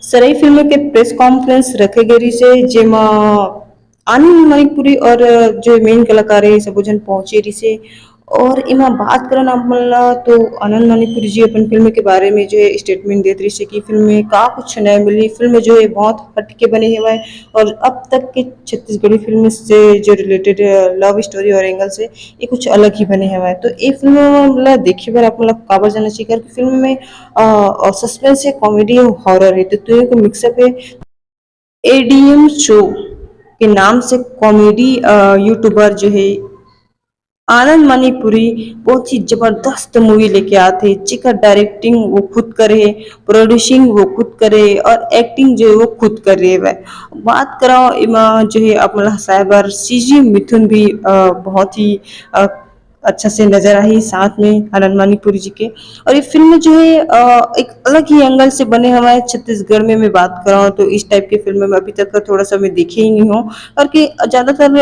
सराई film के press conference रखे गई છે જેમાં આનંદ મણિપુરી और जो मेन कलाकार है सब जन पहुंचे रही से और इमा बात करना हमला तो आनंद मणिपुरी जी अपन फिल्म के बारे में जो है स्टेटमेंट देते रही से कि फिल्म में का कुछ नया मिली फिल्म जो है बहुत हटके बने हुए है और अब तक के छत्तीसगढ़ी फिल्म से जो रिलेटेड लव स्टोरी और एंगल से ये कुछ अलग ही बने हुए है तो ये फिल्म मतलब देखिए बार आप मतलब काबर जाना चाहिए कि फिल्म में सस्पेंस है कॉमेडी है हॉरर है तो दोनों को मिक्सअप है एडीएम शो के नाम से कॉमेडी यूट्यूबर जो है आनंद मणिपुरी बहुत ही जबरदस्त मूवी लेके आते हैं जिसका डायरेक्टिंग वो खुद करे प्रोड्यूसिंग वो खुद करे और एक्टिंग जो है वो खुद कर रही है बात कराओ इमा जो है अपना साइबर सीजी मिथुन भी बहुत ही अच्छा से नजर आई साथ में आनंद मणिपुरी जी के और ये फिल्म जो है एक अलग ही एंगल से बने हमारे छत्तीसगढ़ में मैं बात कर रहा हूँ तो इस टाइप की फिल्म में अभी तक का थोड़ा सा मैं देखी ही नहीं हूँ और कि ज्यादातर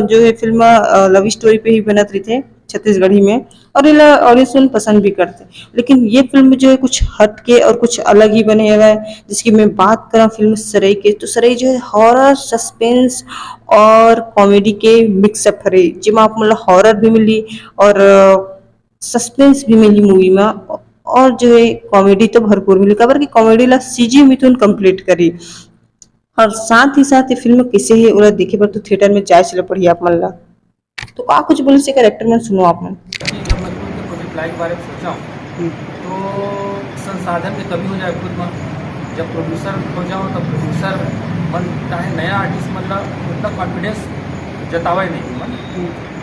जो है फिल्म लव स्टोरी पे ही बनत रही थे छत्तीसगढ़ी में और ये ऑडियंस फिल्म पसंद भी करते लेकिन ये फिल्म जो है कुछ हट के और कुछ अलग ही बने हुआ है जिसकी मैं बात करा फिल्म सरई के तो सरई जो है हॉरर सस्पेंस और कॉमेडी के मिक्सअप है जिसमें आप मतलब हॉरर भी मिली और सस्पेंस भी मिली मूवी में और जो है कॉमेडी तो भरपूर मिली खबर की कॉमेडी ला सीजी मिथुन कंप्लीट करी और साथ ही साथ ये फिल्म किसे है और देखे पर तो थिएटर में जाए चले पड़ी आप मन ला तो का कुछ बोले से कैरेक्टर में सुनो आप मन कि जब मैं खुद के प्रोजेक्ट लाइफ के बारे में सोचा हूँ तो संसाधन की कमी हो जाए खुद में जब प्रोड्यूसर हो जाओ तब प्रोड्यूसर मन चाहे नया आर्टिस्ट मतलब उतना कॉन्फिडेंस जतावा ही नहीं मन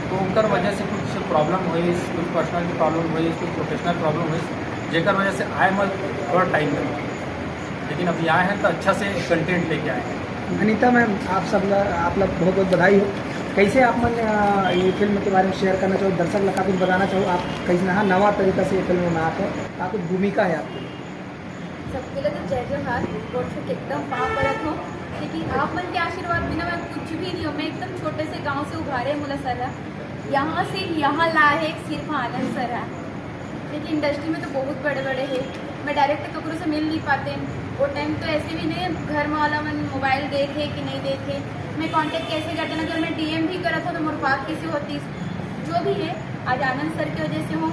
तो उनकर वजह से कुछ प्रॉब्लम हुई कुछ पर्सनल प्रॉब्लम हुई कुछ प्रोफेशनल प्रॉब्लम हुई जेकर वजह से आए मैं थोड़ा टाइम लगा लेकिन अभी आए हैं तो अच्छा से कंटेंट लेके आए हैं। अनीता मैम आप सब आप लोग बहुत बहुत बधाई हो कैसे आप मन ये फिल्म के बारे में शेयर करना चाहो दर्शक लोग कुछ बताना चाहो आप कैसे हाँ नवा तरीका से ये फिल्म में आकर क्या कुछ भूमिका है आपकी सबके लिए तो जय जोहार वर्षों के एकदम पाँव परत हो लेकिन आप मन के आशीर्वाद बिना मैं कुछ भी नहीं हूँ मैं एकदम छोटे से गांव से उभारे मुला सर यहाँ से यहाँ लाए है सिर्फ आनंद सर है लेकिन इंडस्ट्री में तो बहुत बड़े बड़े हैं मैं डायरेक्ट ककरों से मिल नहीं पाते वो टाइम तो ऐसे भी नहीं घर में वाला मन मोबाइल देखे कि नहीं देखे मैं कांटेक्ट कैसे करते ना अगर मैं डीएम भी करा था तो मेरे बात कैसे होती जो भी है आज आनंद सर की वजह से हूँ